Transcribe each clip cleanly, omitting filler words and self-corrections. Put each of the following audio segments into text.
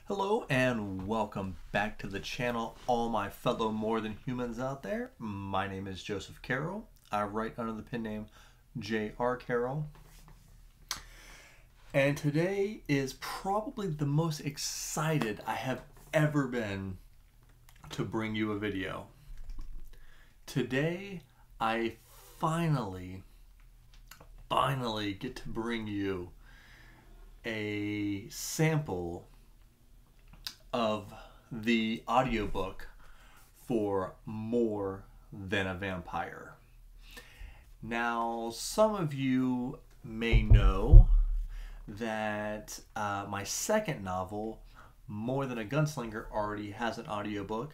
Hello and welcome back to the channel, all my fellow more than humans out there. My name is Joseph Carroll. I write under the pen name J.R. Carroll. And today is probably the most excited I have ever been to bring you a video. Today I finally get to bring you a sample of the audiobook for More Than a Vampire. Now, some of you may know that my second novel, More Than a Gunslinger, already has an audiobook.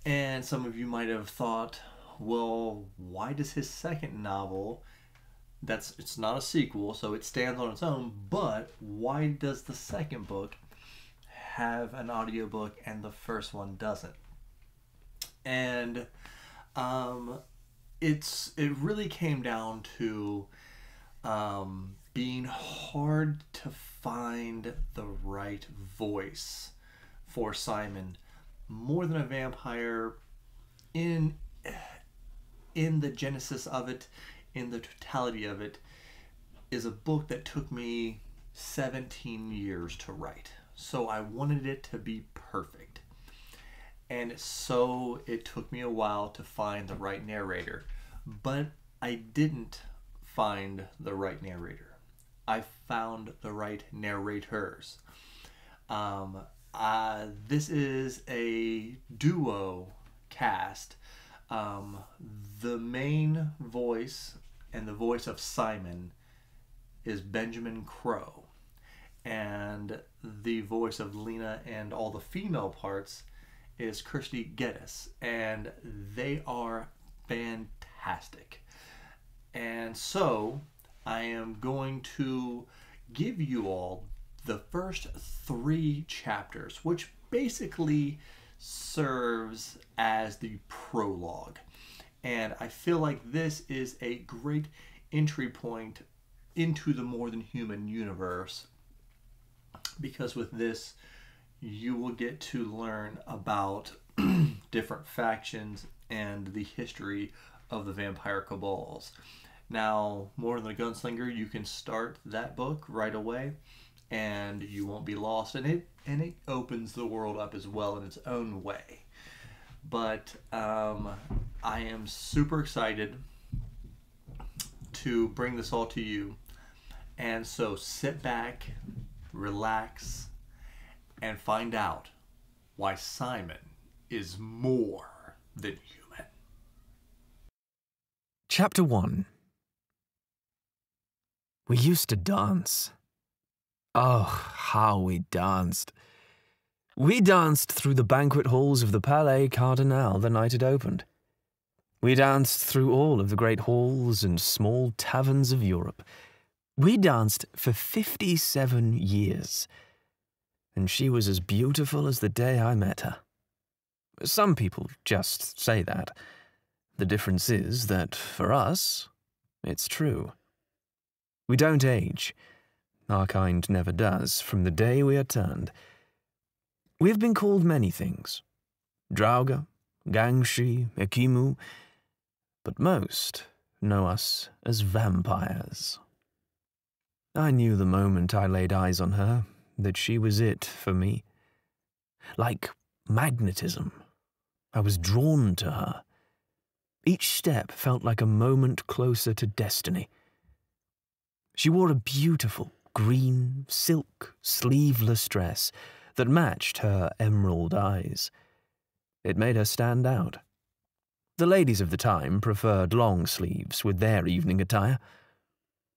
And some of you might have thought, well, why does his second novel, it's not a sequel, so it stands on its own, but why does the second book have an audiobook and the first one doesn't? And it really came down to being hard to find the right voice for Simon. More Than a Vampire, in the genesis of it, in the totality of it, is a book that took me 17 years to write. So I wanted it to be perfect. And so it took me a while to find the right narrator. But I didn't find the right narrator. I found the right narrators. This is a duo cast. The main voice and the voice of Simon is Benjamin Crow. And the voice of Lena and all the female parts is Kirsty Geddes. And they are fantastic. And so I am going to give you all the first 3 chapters, which basically serves as the prologue. And I feel like this is a great entry point into the More Than Human universe, because with this you will get to learn about different factions and the history of the vampire cabals. Now, More Than a Gunslinger, you can start that book right away and you won't be lost in it, and it opens the world up as well in its own way. But I am super excited to bring this all to you. And so sit back, relax, and find out why Simon is more than human. Chapter 1. We used to dance. Oh, how we danced. We danced through the banquet halls of the Palais Cardinal the night it opened. We danced through all of the great halls and small taverns of Europe. We danced for 57 years, and she was as beautiful as the day I met her. Some people just say that. The difference is that, for us, it's true. We don't age. Our kind never does, from the day we are turned. We have been called many things. Draugr, Gangshi, Ekimu, but most know us as vampires. I knew the moment I laid eyes on her that she was it for me. Like magnetism, I was drawn to her. Each step felt like a moment closer to destiny. She wore a beautiful green silk sleeveless dress that matched her emerald eyes. It made her stand out. The ladies of the time preferred long sleeves with their evening attire.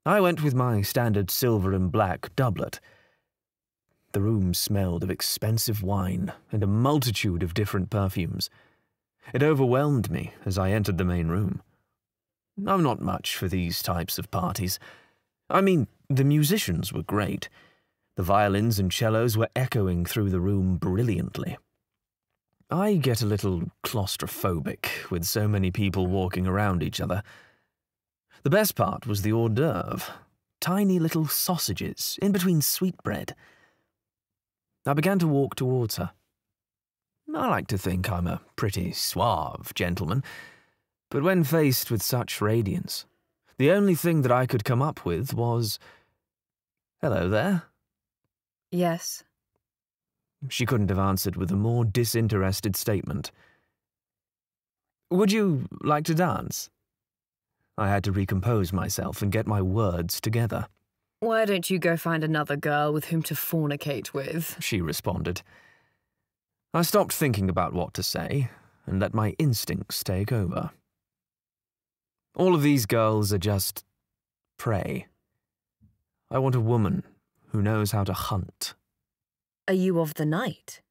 I went with my standard silver and black doublet. The room smelled of expensive wine and a multitude of different perfumes. It overwhelmed me as I entered the main room. I'm not much for these types of parties. I mean, the musicians were great. The violins and cellos were echoing through the room brilliantly. I get a little claustrophobic with so many people walking around each other. The best part was the hors d'oeuvre, tiny little sausages in between sweetbread. I began to walk towards her. I like to think I'm a pretty suave gentleman, but when faced with such radiance, the only thing that I could come up with was, "Hello there." Yes. She couldn't have answered with a more disinterested statement. "Would you like to dance?" I had to recompose myself and get my words together. Why don't you go find another girl with whom to fornicate with? She responded. I stopped thinking about what to say and let my instincts take over. All of these girls are just prey. I want a woman who knows how to hunt. Are you of the night?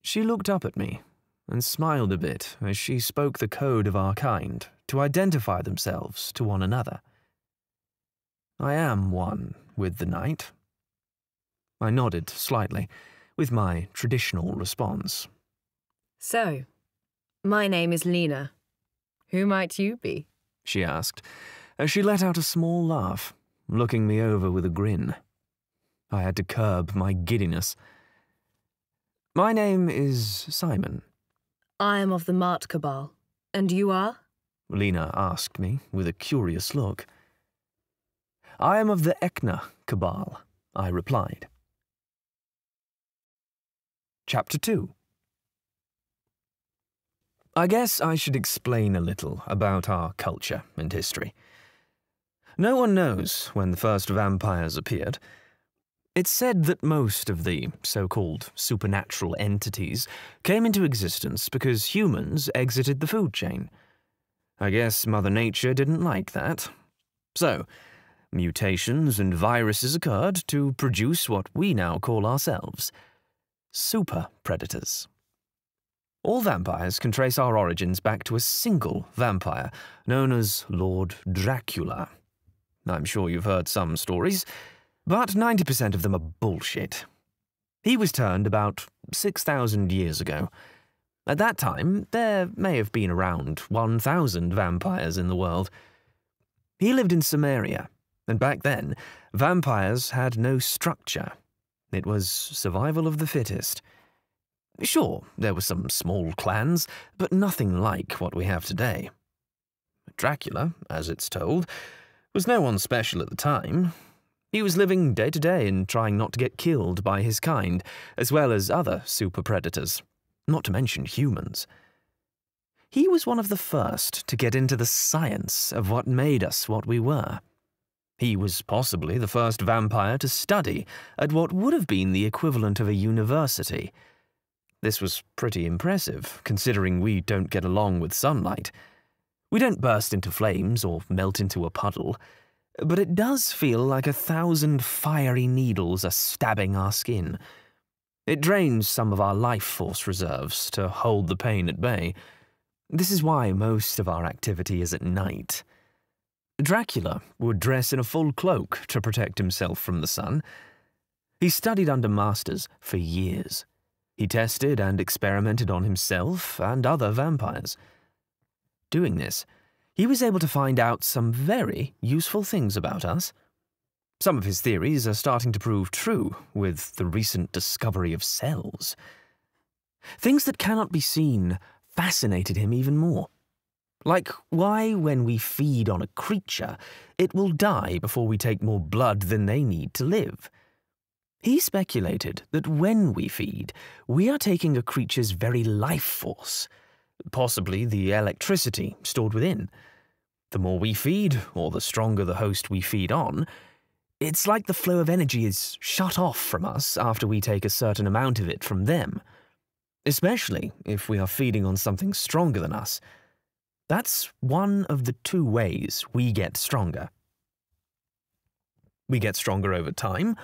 She looked up at me and smiled a bit as she spoke the code of our kind to identify themselves to one another. I am one with the night. I nodded slightly, with my traditional response. So, my name is Lena. Who might you be? She asked, as she let out a small laugh, looking me over with a grin. I had to curb my giddiness. My name is Simon. I am of the Mart Cabal. And you are? Lena asked me with a curious look. I am of the Ekna Cabal, I replied. Chapter 2. I guess I should explain a little about our culture and history. No one knows when the first vampires appeared. It's said that most of the so-called supernatural entities came into existence because humans exited the food chain. I guess Mother Nature didn't like that. So, mutations and viruses occurred to produce what we now call ourselves super predators. All vampires can trace our origins back to a single vampire, known as Lord Dracula. I'm sure you've heard some stories, but 90% of them are bullshit. He was turned about 6,000 years ago. At that time, there may have been around 1,000 vampires in the world. He lived in Samaria, and back then, vampires had no structure. It was survival of the fittest. Sure, there were some small clans, but nothing like what we have today. Dracula, as it's told, was no one special at the time. He was living day to day and trying not to get killed by his kind, as well as other super predators, not to mention humans. He was one of the first to get into the science of what made us what we were. He was possibly the first vampire to study at what would have been the equivalent of a university. This was pretty impressive, considering we don't get along with sunlight. We don't burst into flames or melt into a puddle, but it does feel like 1,000 fiery needles are stabbing our skin. It drains some of our life force reserves to hold the pain at bay. This is why most of our activity is at night. Dracula would dress in a full cloak to protect himself from the sun. He studied under masters for years. He tested and experimented on himself and other vampires. Doing this, he was able to find out some very useful things about us. Some of his theories are starting to prove true with the recent discovery of cells. Things that cannot be seen fascinated him even more. Like why, when we feed on a creature, it will die before we take more blood than they need to live. He speculated that when we feed, we are taking a creature's very life force, possibly the electricity stored within. The more we feed, or the stronger the host we feed on, it's like the flow of energy is shut off from us after we take a certain amount of it from them, especially if we are feeding on something stronger than us. That's one of the two ways we get stronger. We get stronger over time,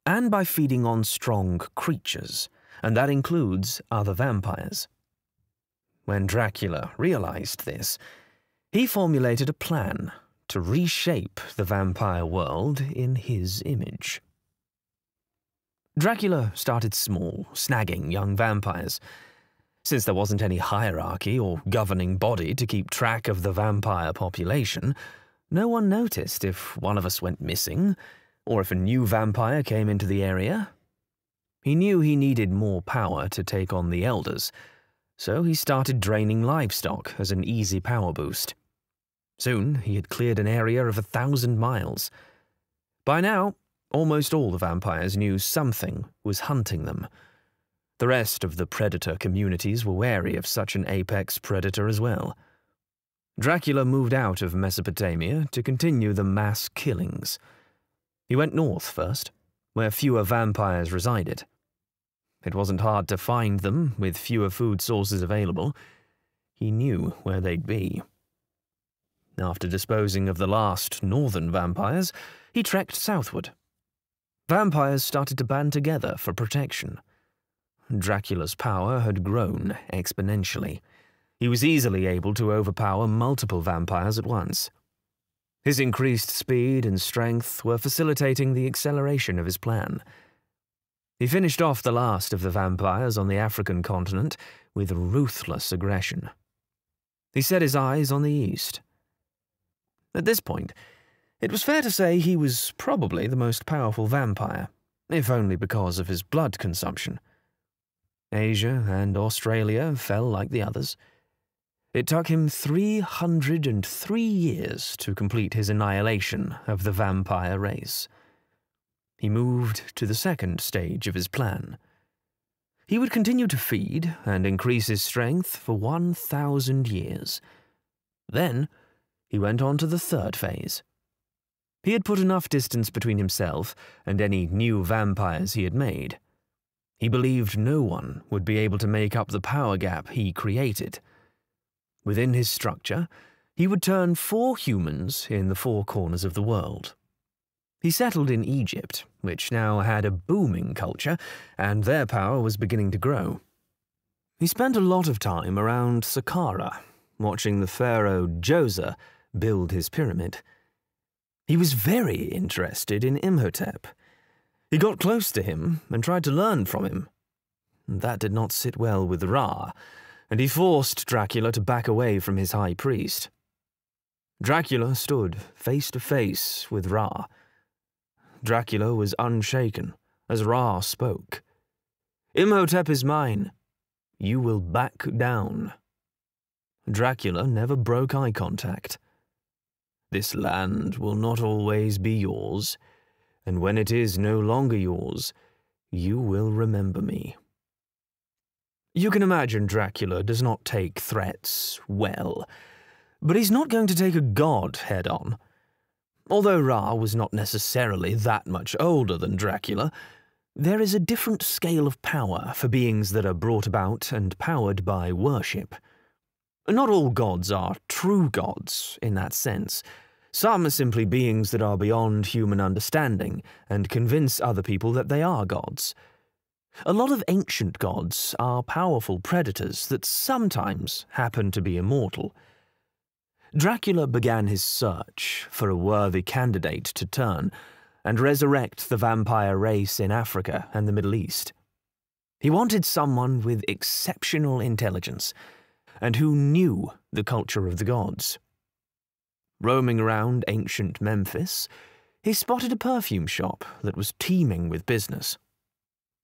and by feeding on strong creatures, and that includes other vampires. When Dracula realized this, he formulated a plan to reshape the vampire world in his image. Dracula started small, snagging young vampires. Since there wasn't any hierarchy or governing body to keep track of the vampire population, no one noticed if one of us went missing, or if a new vampire came into the area. He knew he needed more power to take on the elders, so he started draining livestock as an easy power boost. Soon, he had cleared an area of 1,000 miles. By now, almost all the vampires knew something was hunting them. The rest of the predator communities were wary of such an apex predator as well. Dracula moved out of Mesopotamia to continue the mass killings. He went north first, where fewer vampires resided. It wasn't hard to find them, with fewer food sources available. He knew where they'd be. After disposing of the last northern vampires, he trekked southward. Vampires started to band together for protection. Dracula's power had grown exponentially. He was easily able to overpower multiple vampires at once. His increased speed and strength were facilitating the acceleration of his plan. He finished off the last of the vampires on the African continent with ruthless aggression. He set his eyes on the east. At this point, it was fair to say he was probably the most powerful vampire, if only because of his blood consumption. Asia and Australia fell like the others. It took him 303 years to complete his annihilation of the vampire race. He moved to the second stage of his plan. He would continue to feed and increase his strength for 1,000 years. Then, he went on to the third phase. He had put enough distance between himself and any new vampires he had made. He believed no one would be able to make up the power gap he created. Within his structure, he would turn 4 humans in the 4 corners of the world. He settled in Egypt, which now had a booming culture, and their power was beginning to grow. He spent a lot of time around Saqqara, watching the pharaoh Djoser build his pyramid. He was very interested in Imhotep. He got close to him and tried to learn from him. That did not sit well with Ra, and he forced Dracula to back away from his high priest. Dracula stood face to face with Ra. Dracula was unshaken as Ra spoke. "Imhotep is mine. You will back down." Dracula never broke eye contact. "This land will not always be yours, and when it is no longer yours, you will remember me." You can imagine Dracula does not take threats well, but he's not going to take a god head-on. Although Ra was not necessarily that much older than Dracula, there is a different scale of power for beings that are brought about and powered by worship. Not all gods are true gods in that sense. Some are simply beings that are beyond human understanding and convince other people that they are gods. A lot of ancient gods are powerful predators that sometimes happen to be immortal. Dracula began his search for a worthy candidate to turn and resurrect the vampire race in Africa and the Middle East. He wanted someone with exceptional intelligence and who knew the culture of the gods. Roaming around ancient Memphis, he spotted a perfume shop that was teeming with business.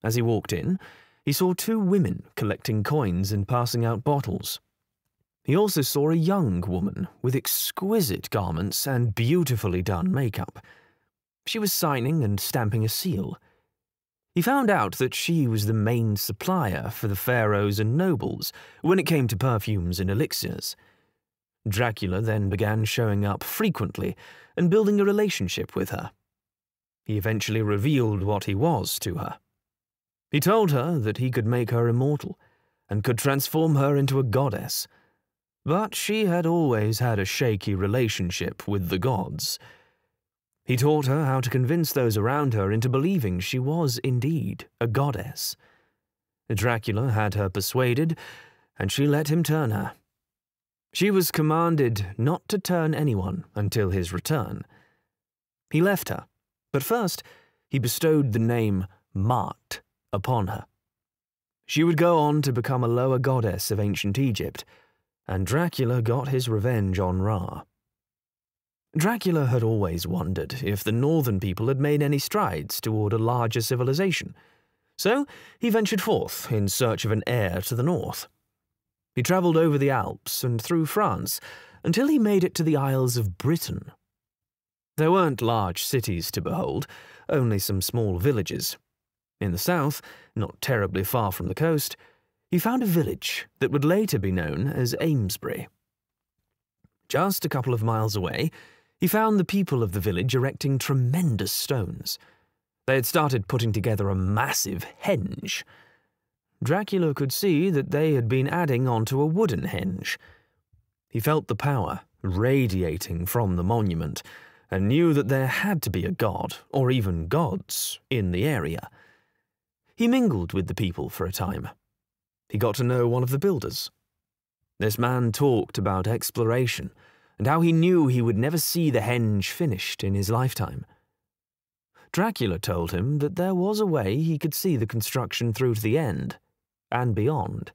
As he walked in, he saw 2 women collecting coins and passing out bottles. He also saw a young woman with exquisite garments and beautifully done makeup. She was signing and stamping a seal. He found out that she was the main supplier for the pharaohs and nobles when it came to perfumes and elixirs. Dracula then began showing up frequently and building a relationship with her. He eventually revealed what he was to her. He told her that he could make her immortal and could transform her into a goddess. But she had always had a shaky relationship with the gods. He taught her how to convince those around her into believing she was indeed a goddess. Dracula had her persuaded, and she let him turn her. She was commanded not to turn anyone until his return. He left her, but first he bestowed the name Maat upon her. She would go on to become a lower goddess of ancient Egypt, and Dracula got his revenge on Ra. Dracula had always wondered if the northern people had made any strides toward a larger civilization, So he ventured forth in search of an heir to the north. He travelled over the Alps and through France until he made it to the Isles of Britain. There weren't large cities to behold, only some small villages. In the south, not terribly far from the coast, he found a village that would later be known as Amesbury. Just a couple of miles away, he found the people of the village erecting tremendous stones. They had started putting together a massive henge. Dracula could see that they had been adding onto a wooden henge. He felt the power radiating from the monument and knew that there had to be a god, or even gods, in the area. He mingled with the people for a time. He got to know one of the builders. This man talked about exploration and how he knew he would never see the henge finished in his lifetime. Dracula told him that there was a way he could see the construction through to the end, and beyond,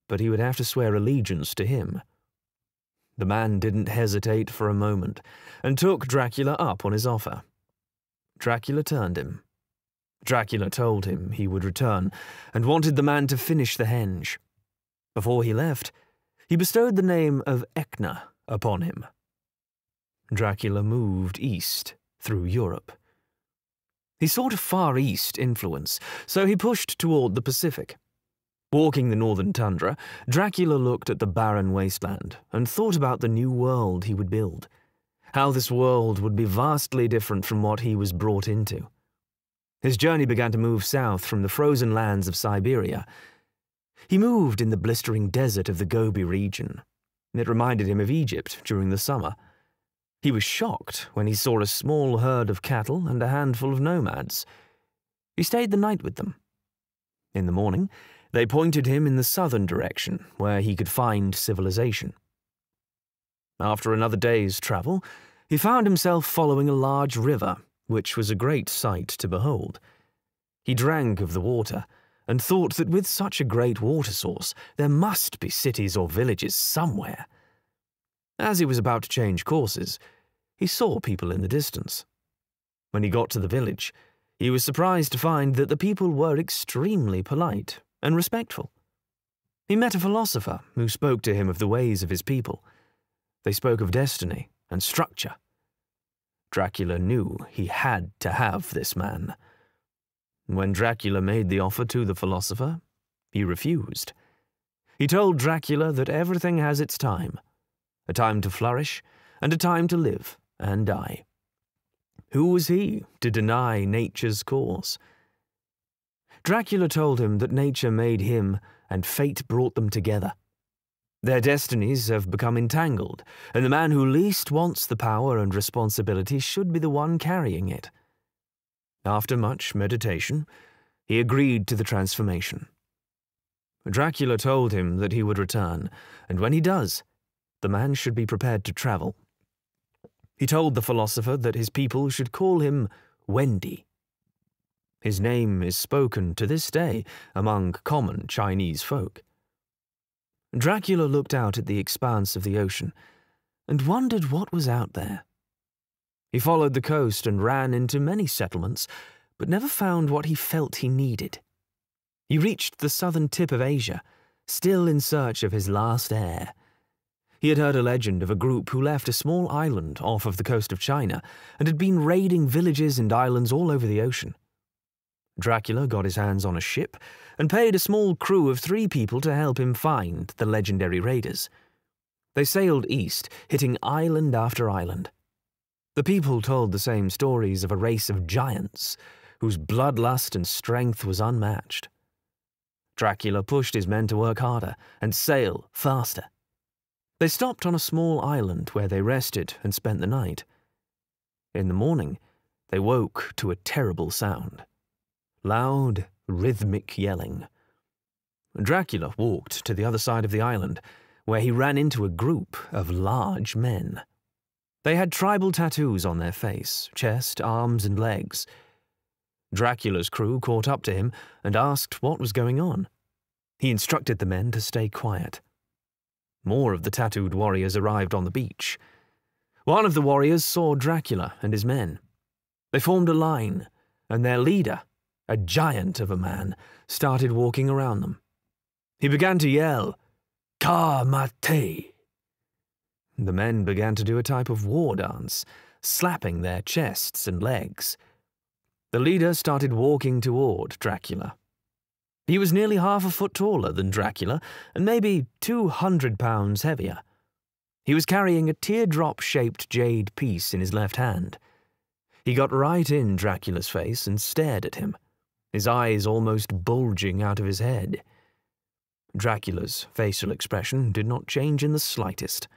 but he would have to swear allegiance to him. The man didn't hesitate for a moment, and took Dracula up on his offer. Dracula turned him. Dracula told him he would return, and wanted the man to finish the henge. Before he left, he bestowed the name of Ecna upon him. Dracula moved east through Europe. He sought a Far East influence, so he pushed toward the Pacific. Walking the northern tundra, Dracula looked at the barren wasteland and thought about the new world he would build, how this world would be vastly different from what he was brought into. His journey began to move south from the frozen lands of Siberia. He moved in the blistering desert of the Gobi region. It reminded him of Egypt during the summer. He was shocked when he saw a small herd of cattle and a handful of nomads. He stayed the night with them. In the morning, they pointed him in the southern direction, where he could find civilization. After another day's travel, he found himself following a large river, which was a great sight to behold. He drank of the water, and thought that with such a great water source, there must be cities or villages somewhere. As he was about to change courses, he saw people in the distance. When he got to the village, he was surprised to find that the people were extremely polite and respectful. He met a philosopher who spoke to him of the ways of his people. They spoke of destiny and structure. Dracula knew he had to have this man. When Dracula made the offer to the philosopher, he refused. He told Dracula that everything has its time, a time to flourish and a time to live and die. Who was he to deny nature's course? Dracula told him that nature made him and fate brought them together. Their destinies have become entangled, and the man who least wants the power and responsibility should be the one carrying it. After much meditation, he agreed to the transformation. Dracula told him that he would return, and when he does, the man should be prepared to travel. He told the philosopher that his people should call him Wendy. His name is spoken to this day among common Chinese folk. Dracula looked out at the expanse of the ocean and wondered what was out there. He followed the coast and ran into many settlements, but never found what he felt he needed. He reached the southern tip of Asia, still in search of his last heir. He had heard a legend of a group who left a small island off of the coast of China and had been raiding villages and islands all over the ocean. Dracula got his hands on a ship and paid a small crew of 3 people to help him find the legendary raiders. They sailed east, hitting island after island. The people told the same stories of a race of giants whose bloodlust and strength was unmatched. Dracula pushed his men to work harder and sail faster. They stopped on a small island where they rested and spent the night. In the morning, they woke to a terrible sound. Loud, rhythmic yelling. Dracula walked to the other side of the island, where he ran into a group of large men. They had tribal tattoos on their face, chest, arms, and legs. Dracula's crew caught up to him and asked what was going on. He instructed the men to stay quiet. More of the tattooed warriors arrived on the beach. One of the warriors saw Dracula and his men. They formed a line, and their leader, a giant of a man, started walking around them. He began to yell, "Ka mate!" The men began to do a type of war dance, slapping their chests and legs. The leader started walking toward Dracula. He was nearly half a foot taller than Dracula and maybe 200 pounds heavier. He was carrying a teardrop-shaped jade piece in his left hand. He got right in Dracula's face and stared at him, his eyes almost bulging out of his head. Dracula's facial expression did not change in the slightest.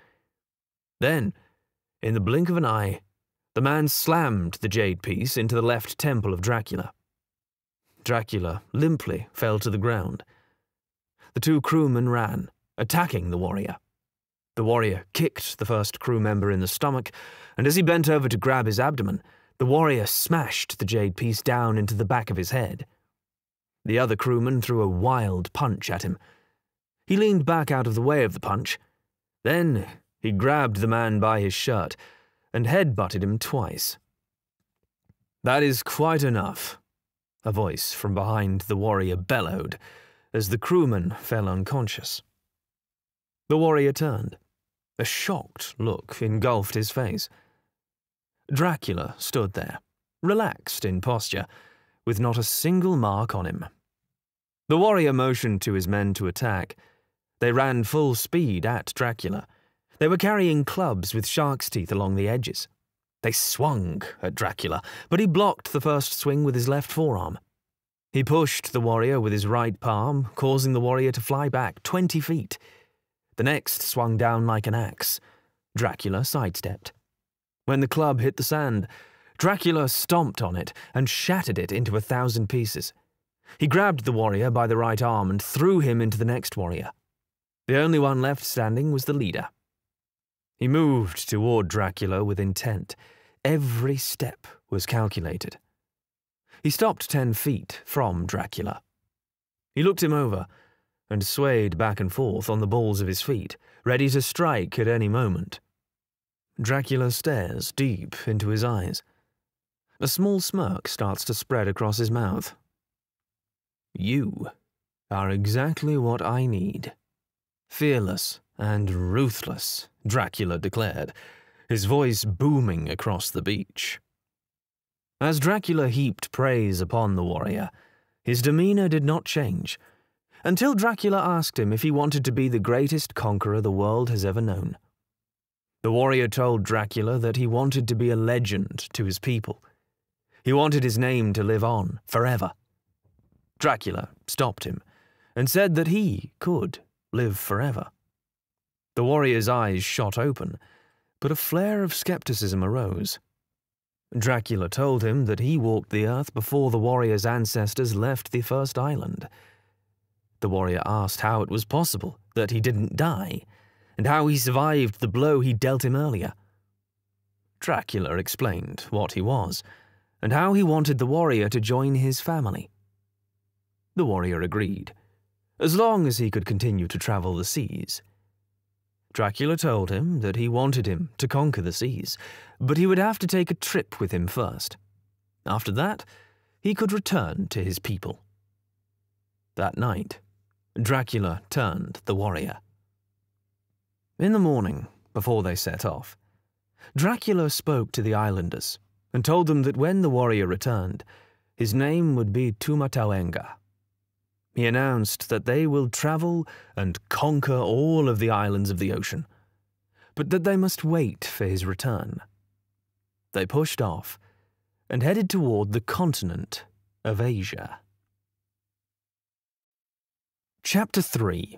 Then, in the blink of an eye, the man slammed the jade piece into the left temple of Dracula. Dracula limply fell to the ground. The two crewmen ran, attacking the warrior. The warrior kicked the first crew member in the stomach, and as he bent over to grab his abdomen, the warrior smashed the jade piece down into the back of his head. The other crewman threw a wild punch at him. He leaned back out of the way of the punch. Then he grabbed the man by his shirt and head-butted him twice. "That is quite enough," a voice from behind the warrior bellowed as the crewman fell unconscious. The warrior turned. A shocked look engulfed his face. Dracula stood there, relaxed in posture, with not a single mark on him. The warrior motioned to his men to attack. They ran full speed at Dracula. They were carrying clubs with shark's teeth along the edges. They swung at Dracula, but he blocked the first swing with his left forearm. He pushed the warrior with his right palm, causing the warrior to fly back 20 feet. The next swung down like an axe. Dracula sidestepped. When the club hit the sand, Dracula stomped on it and shattered it into 1,000 pieces. He grabbed the warrior by the right arm and threw him into the next warrior. The only one left standing was the leader. He moved toward Dracula with intent. Every step was calculated. He stopped 10 feet from Dracula. He looked him over and swayed back and forth on the balls of his feet, ready to strike at any moment. Dracula stares deep into his eyes. A small smirk starts to spread across his mouth. "You are exactly what I need." Fearless and ruthless, Dracula declared, his voice booming across the beach. As Dracula heaped praise upon the warrior, his demeanor did not change, until Dracula asked him if he wanted to be the greatest conqueror the world has ever known. The warrior told Dracula that he wanted to be a legend to his people. He wanted his name to live on forever. Dracula stopped him and said that he could live forever. The warrior's eyes shot open, but a flare of skepticism arose. Dracula told him that he walked the earth before the warrior's ancestors left the first island. The warrior asked how it was possible that he didn't die, and how he survived the blow he dealt him earlier. Dracula explained what he was, and how he wanted the warrior to join his family. The warrior agreed, as long as he could continue to travel the seas. Dracula told him that he wanted him to conquer the seas, but he would have to take a trip with him first. After that, he could return to his people. That night, Dracula turned the warrior. In the morning, before they set off, Dracula spoke to the islanders and told them that when the warrior returned, his name would be Tumatawenga. He announced that they will travel and conquer all of the islands of the ocean, but that they must wait for his return. They pushed off and headed toward the continent of Asia. Chapter 3.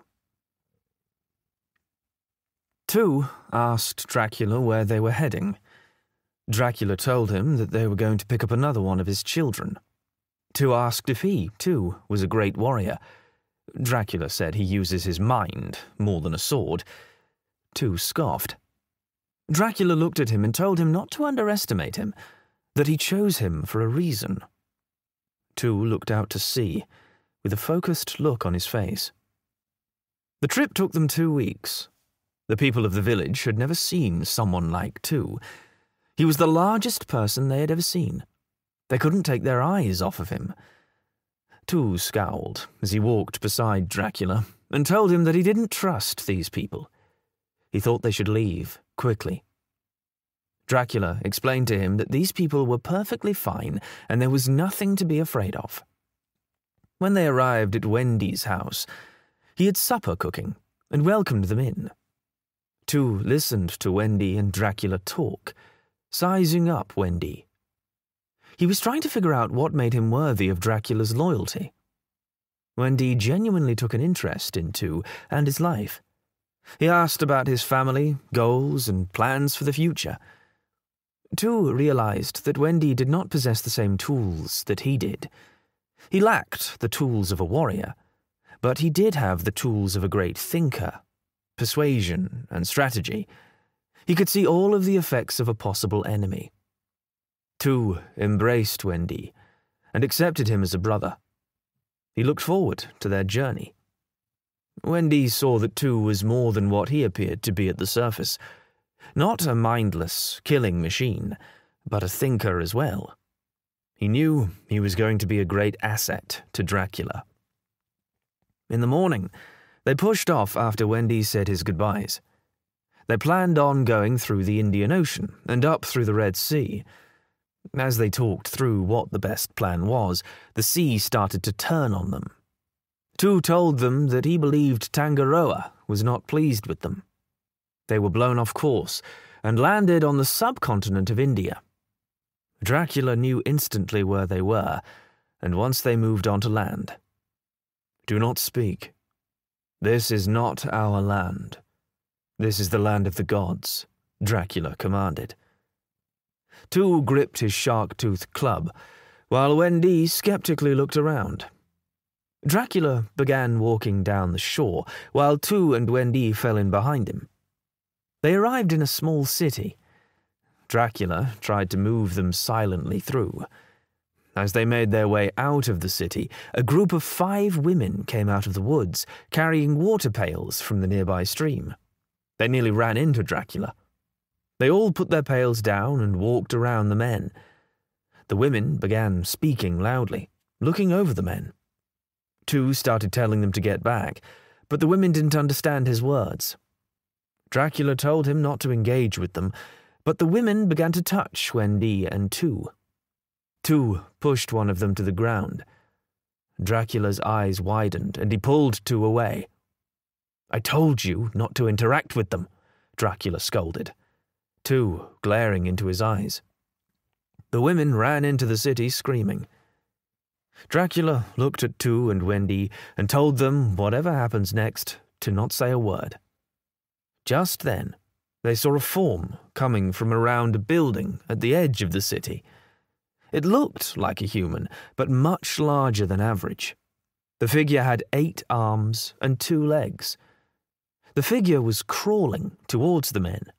2 asked Dracula where they were heading. Dracula told him that they were going to pick up another one of his children. 2 asked if he, too, was a great warrior. Dracula said he uses his mind more than a sword. 2 scoffed. Dracula looked at him and told him not to underestimate him, that he chose him for a reason. 2 looked out to sea, with a focused look on his face. The trip took them 2 weeks. The people of the village had never seen someone like 2. He was the largest person they had ever seen. They couldn't take their eyes off of him. Tu scowled as he walked beside Dracula and told him that he didn't trust these people. He thought they should leave quickly. Dracula explained to him that these people were perfectly fine and there was nothing to be afraid of. When they arrived at Wendy's house, he had supper cooking and welcomed them in. Tu listened to Wendy and Dracula talk, sizing up Wendy. He was trying to figure out what made him worthy of Dracula's loyalty. Wendy genuinely took an interest in Tu and his life. He asked about his family, goals, and plans for the future. Tu realized that Wendy did not possess the same tools that he did. He lacked the tools of a warrior, but he did have the tools of a great thinker, persuasion and strategy. He could see all of the effects of a possible enemy. Tu embraced Wendy and accepted him as a brother. He looked forward to their journey. Wendy saw that Tu was more than what he appeared to be at the surface. Not a mindless, killing machine, but a thinker as well. He knew he was going to be a great asset to Dracula. In the morning, they pushed off after Wendy said his goodbyes. They planned on going through the Indian Ocean and up through the Red Sea. As they talked through what the best plan was, the sea started to turn on them. Tu told them that he believed Tangaroa was not pleased with them. They were blown off course and landed on the subcontinent of India. Dracula knew instantly where they were, and once they moved on to land. "Do not speak. This is not our land. This is the land of the gods," Dracula commanded. Tu gripped his shark-toothed club, while Wendy skeptically looked around. Dracula began walking down the shore, while Tu and Wendy fell in behind him. They arrived in a small city. Dracula tried to move them silently through. As they made their way out of the city, a group of 5 women came out of the woods, carrying water pails from the nearby stream. They nearly ran into Dracula. They all put their pails down and walked around the men. The women began speaking loudly, looking over the men. Tu started telling them to get back, but the women didn't understand his words. Dracula told him not to engage with them, but the women began to touch Wendy and Tu. Tu pushed one of them to the ground. Dracula's eyes widened, and he pulled Tu away. "I told you not to interact with them," Dracula scolded, Tu glaring into his eyes. The women ran into the city screaming. Dracula looked at Tu and Wendy and told them whatever happens next to not say a word. Just then, they saw a form coming from around a building at the edge of the city. It looked like a human, but much larger than average. The figure had 8 arms and 2 legs. The figure was crawling towards the men.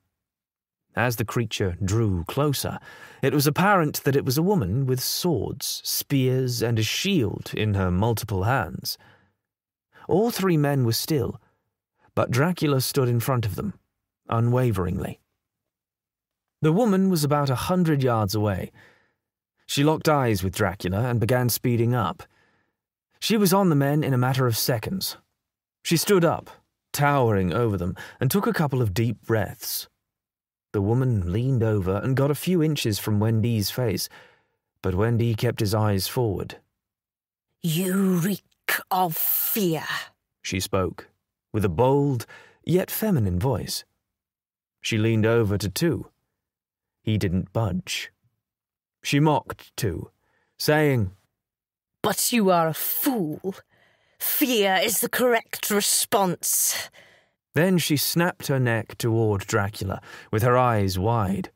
As the creature drew closer, it was apparent that it was a woman with swords, spears, and a shield in her multiple hands. All 3 men were still, but Dracula stood in front of them, unwaveringly. The woman was about 100 yards away. She locked eyes with Dracula and began speeding up. She was on the men in a matter of seconds. She stood up, towering over them, and took a couple of deep breaths. The woman leaned over and got a few inches from Wendy's face, but Wendy kept his eyes forward. "You reek of fear," she spoke, with a bold, yet feminine voice. She leaned over to Tu. He didn't budge. She mocked Tu, saying, "But you are a fool. Fear is the correct response." Then she snapped her neck toward Dracula, with her eyes wide,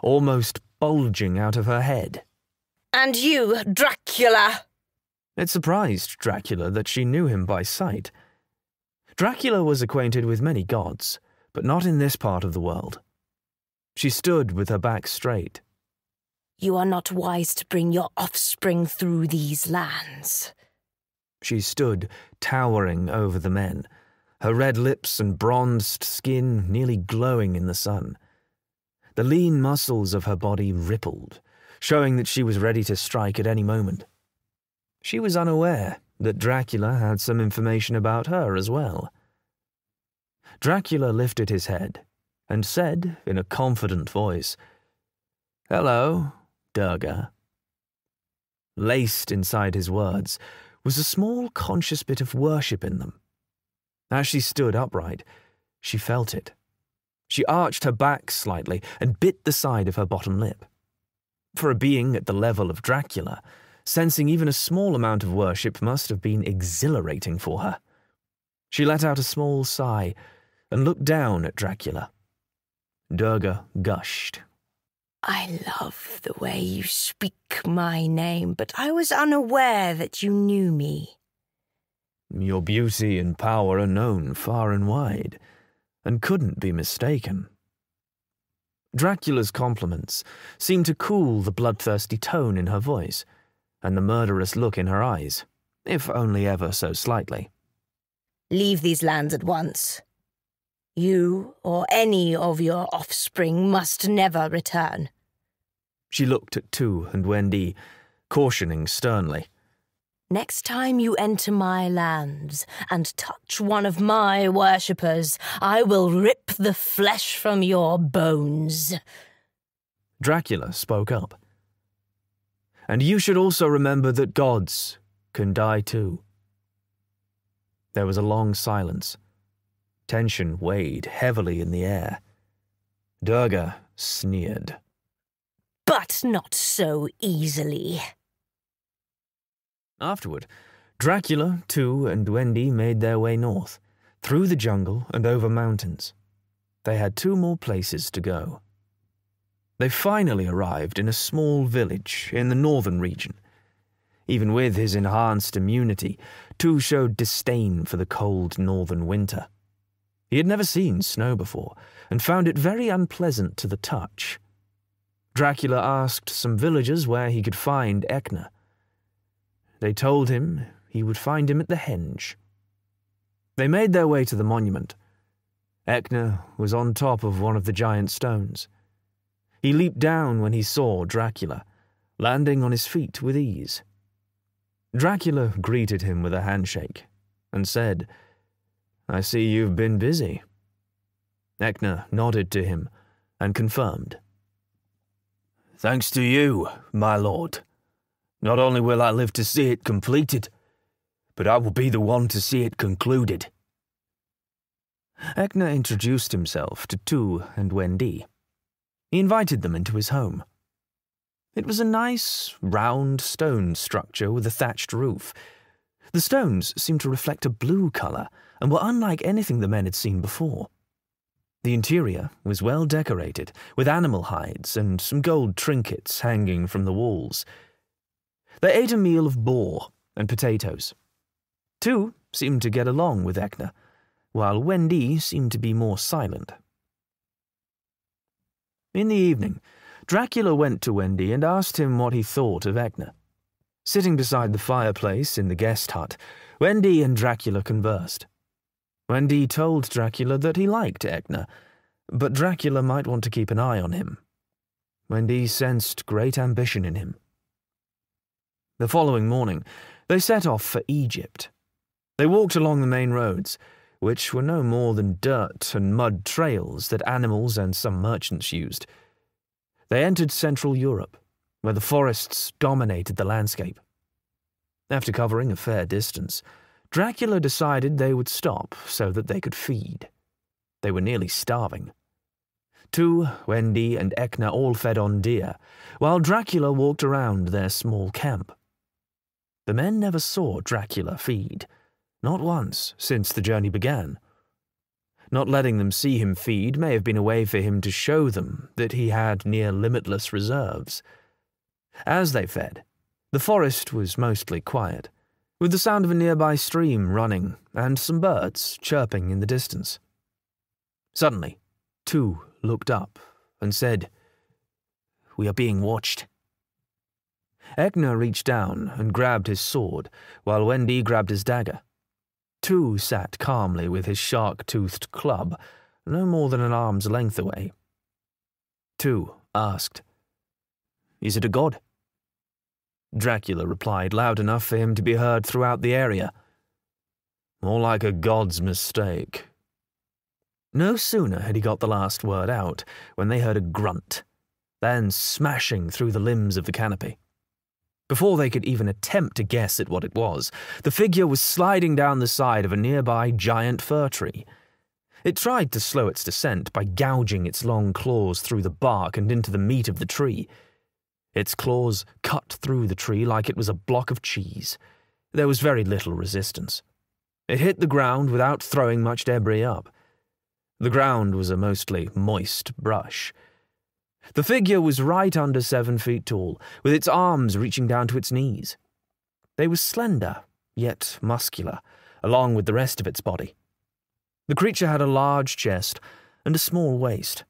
almost bulging out of her head. "And you, Dracula!" It surprised Dracula that she knew him by sight. Dracula was acquainted with many gods, but not in this part of the world. She stood with her back straight. "You are not wise to bring your offspring through these lands." She stood, towering over the men, her red lips and bronzed skin nearly glowing in the sun. The lean muscles of her body rippled, showing that she was ready to strike at any moment. She was unaware that Dracula had some information about her as well. Dracula lifted his head and said in a confident voice, "Hello, Durga." Laced inside his words was a small conscious bit of worship in them. As she stood upright, she felt it. She arched her back slightly and bit the side of her bottom lip. For a being at the level of Dracula, sensing even a small amount of worship must have been exhilarating for her. She let out a small sigh and looked down at Dracula. Durga gushed. I love the way you speak my name, but I was unaware that you knew me. Your beauty and power are known far and wide, and couldn't be mistaken. Dracula's compliments seemed to cool the bloodthirsty tone in her voice, and the murderous look in her eyes, if only ever so slightly. Leave these lands at once. You or any of your offspring must never return. She looked at Tu and Wendy, cautioning sternly. Next time you enter my lands and touch one of my worshippers, I will rip the flesh from your bones. Dracula spoke up. And you should also remember that gods can die too. There was a long silence. Tension weighed heavily in the air. Durga sneered. But not so easily. Afterward, Dracula, Tu, and Wendy made their way north, through the jungle and over mountains. They had 2 more places to go. They finally arrived in a small village in the northern region. Even with his enhanced immunity, Tu showed disdain for the cold northern winter. He had never seen snow before, and found it very unpleasant to the touch. Dracula asked some villagers where he could find Ecna. They told him he would find him at the henge. They made their way to the monument. Ecna was on top of one of the giant stones. He leaped down when he saw Dracula, landing on his feet with ease. Dracula greeted him with a handshake and said, "I see you've been busy." Ecna nodded to him and confirmed. "Thanks to you, my lord. Not only will I live to see it completed, but I will be the one to see it concluded." Ecna introduced himself to Tu and Wendy. He invited them into his home. It was a nice, round stone structure with a thatched roof. The stones seemed to reflect a blue colour and were unlike anything the men had seen before. The interior was well decorated, with animal hides and some gold trinkets hanging from the walls. They ate a meal of boar and potatoes. Tu seemed to get along with Ecna, while Wendy seemed to be more silent. In the evening, Dracula went to Wendy and asked him what he thought of Ecna. Sitting beside the fireplace in the guest hut, Wendy and Dracula conversed. Wendy told Dracula that he liked Ecna, but Dracula might want to keep an eye on him. Wendy sensed great ambition in him. The following morning, they set off for Egypt. They walked along the main roads, which were no more than dirt and mud trails that animals and some merchants used. They entered Central Europe, where the forests dominated the landscape. After covering a fair distance, Dracula decided they would stop so that they could feed. They were nearly starving. Tu, Wendy, and Ecna all fed on deer, while Dracula walked around their small camp. The men never saw Dracula feed, not once since the journey began. Not letting them see him feed may have been a way for him to show them that he had near limitless reserves. As they fed, the forest was mostly quiet, with the sound of a nearby stream running and some birds chirping in the distance. Suddenly, Tu looked up and said, "We are being watched." Ecna reached down and grabbed his sword, while Wendy grabbed his dagger. Tu sat calmly with his shark-toothed club, no more than an arm's length away. Tu asked, "Is it a god?" Dracula replied loud enough for him to be heard throughout the area. "More like a god's mistake." No sooner had he got the last word out when they heard a grunt, then smashing through the limbs of the canopy. Before they could even attempt to guess at what it was, the figure was sliding down the side of a nearby giant fir tree. It tried to slow its descent by gouging its long claws through the bark and into the meat of the tree. Its claws cut through the tree like it was a block of cheese. There was very little resistance. It hit the ground without throwing much debris up. The ground was a mostly moist brush. The figure was right under 7 feet tall, with its arms reaching down to its knees. They were slender, yet muscular, along with the rest of its body. The creature had a large chest and a small waist.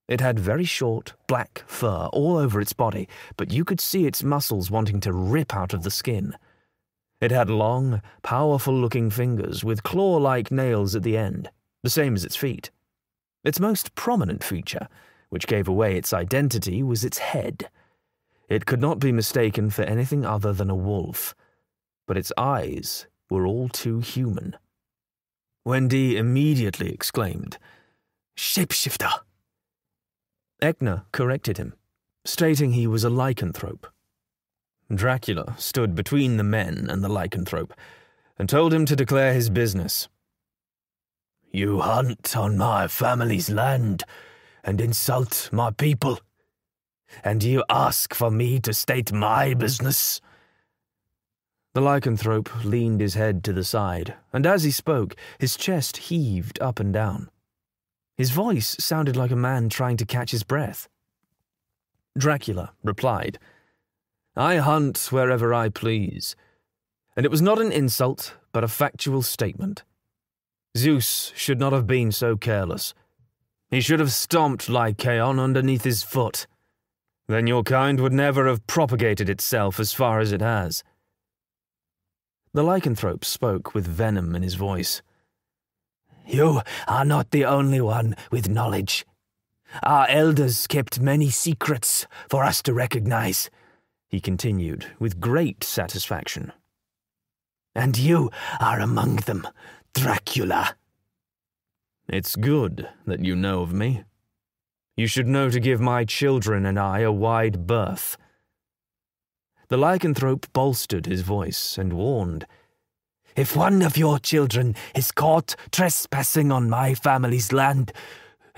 It had very short, black fur all over its body, but you could see its muscles wanting to rip out of the skin. It had long, powerful-looking fingers with claw-like nails at the end, the same as its feet. Its most prominent feature, which gave away its identity, was its head. It could not be mistaken for anything other than a wolf, but its eyes were all too human. Wendy immediately exclaimed, "Shapeshifter!" Ekna corrected him, stating he was a lycanthrope. Dracula stood between the men and the lycanthrope and told him to declare his business. "You hunt on my family's land and insult my people, and you ask for me to state my business." The lycanthrope leaned his head to the side, and as he spoke, his chest heaved up and down. His voice sounded like a man trying to catch his breath. Dracula replied, "I hunt wherever I please," and it was not an insult, but a factual statement. Zeus should not have been so careless. He should have stomped Lycaon underneath his foot. Then your kind would never have propagated itself as far as it has. The lycanthrope spoke with venom in his voice. "You are not the only one with knowledge. Our elders kept many secrets for us to recognize," he continued with great satisfaction. "And you are among them, Dracula." "It's good that you know of me. You should know to give my children and I a wide berth." The lycanthrope bolstered his voice and warned, "If one of your children is caught trespassing on my family's land,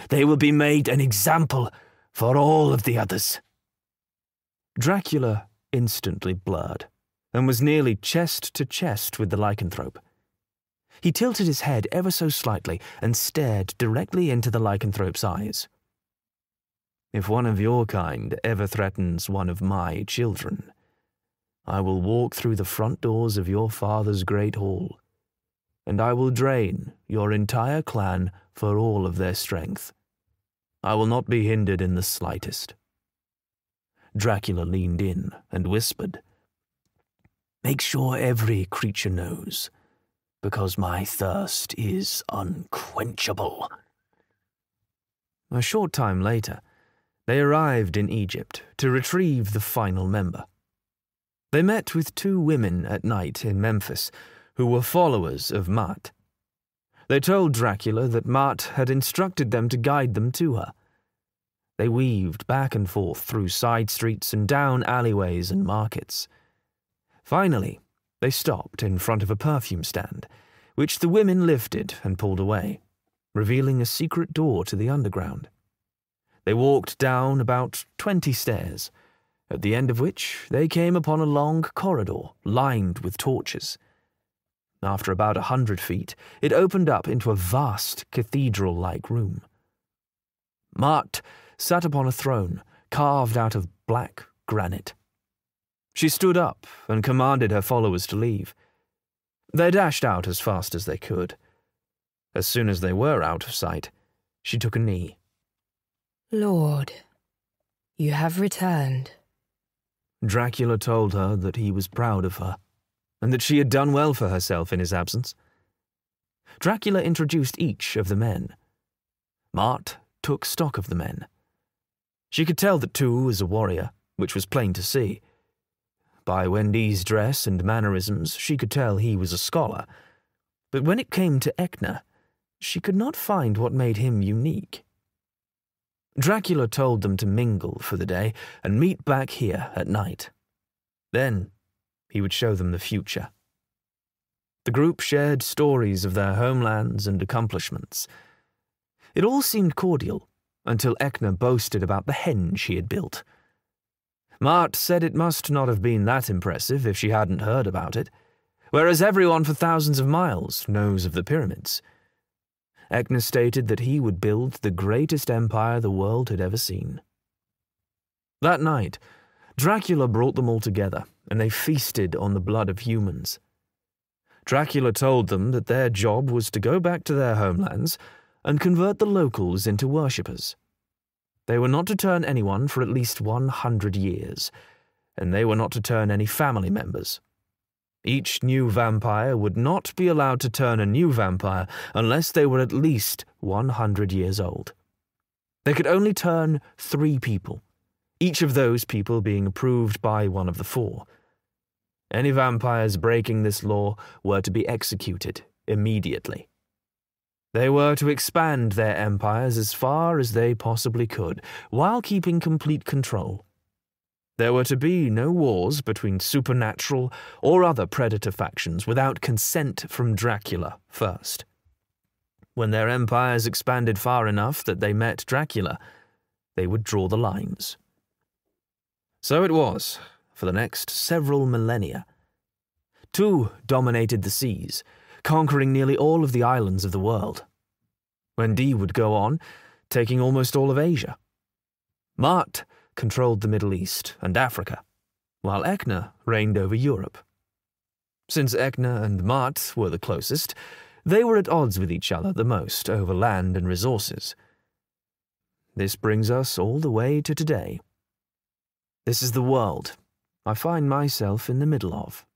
they will be made an example for all of the others." Dracula instantly blurred and was nearly chest to chest with the lycanthrope. He tilted his head ever so slightly and stared directly into the lycanthrope's eyes. "If one of your kind ever threatens one of my children, I will walk through the front doors of your father's great hall, and I will drain your entire clan for all of their strength. I will not be hindered in the slightest." Dracula leaned in and whispered, "Make sure every creature knows, because my thirst is unquenchable." A short time later, they arrived in Egypt to retrieve the final member. They met with 2 women at night in Memphis who were followers of Mat. They told Dracula that Mat had instructed them to guide them to her. They weaved back and forth through side streets and down alleyways and markets. Finally, they stopped in front of a perfume stand, which the women lifted and pulled away, revealing a secret door to the underground. They walked down about 20 stairs, at the end of which they came upon a long corridor lined with torches. After about 100 feet, it opened up into a vast cathedral-like room. Mart sat upon a throne carved out of black granite. She stood up and commanded her followers to leave. They dashed out as fast as they could. As soon as they were out of sight, she took a knee. "Lord, you have returned." Dracula told her that he was proud of her, and that she had done well for herself in his absence. Dracula introduced each of the men. Mart took stock of the men. She could tell that Tu was a warrior, which was plain to see. By Wendy's dress and mannerisms, she could tell he was a scholar. But when it came to Echner, she could not find what made him unique. Dracula told them to mingle for the day and meet back here at night. Then he would show them the future. The group shared stories of their homelands and accomplishments. It all seemed cordial until Echner boasted about the henge he had built. Mart said it must not have been that impressive if she hadn't heard about it, whereas everyone for thousands of miles knows of the pyramids. Echner stated that he would build the greatest empire the world had ever seen. That night, Dracula brought them all together, and they feasted on the blood of humans. Dracula told them that their job was to go back to their homelands and convert the locals into worshippers. They were not to turn anyone for at least 100 years, and they were not to turn any family members. Each new vampire would not be allowed to turn a new vampire unless they were at least 100 years old. They could only turn 3 people, each of those people being approved by one of the 4. Any vampires breaking this law were to be executed immediately. They were to expand their empires as far as they possibly could, while keeping complete control. There were to be no wars between supernatural or other predator factions without consent from Dracula first. When their empires expanded far enough that they met Dracula, they would draw the lines. So it was for the next several millennia. 2 dominated the seas, conquering nearly all of the islands of the world. Wendy would go on, taking almost all of Asia. Mart controlled the Middle East and Africa, while Echner reigned over Europe. Since Echner and Mart were the closest, they were at odds with each other the most over land and resources. This brings us all the way to today. This is the world I find myself in the middle of.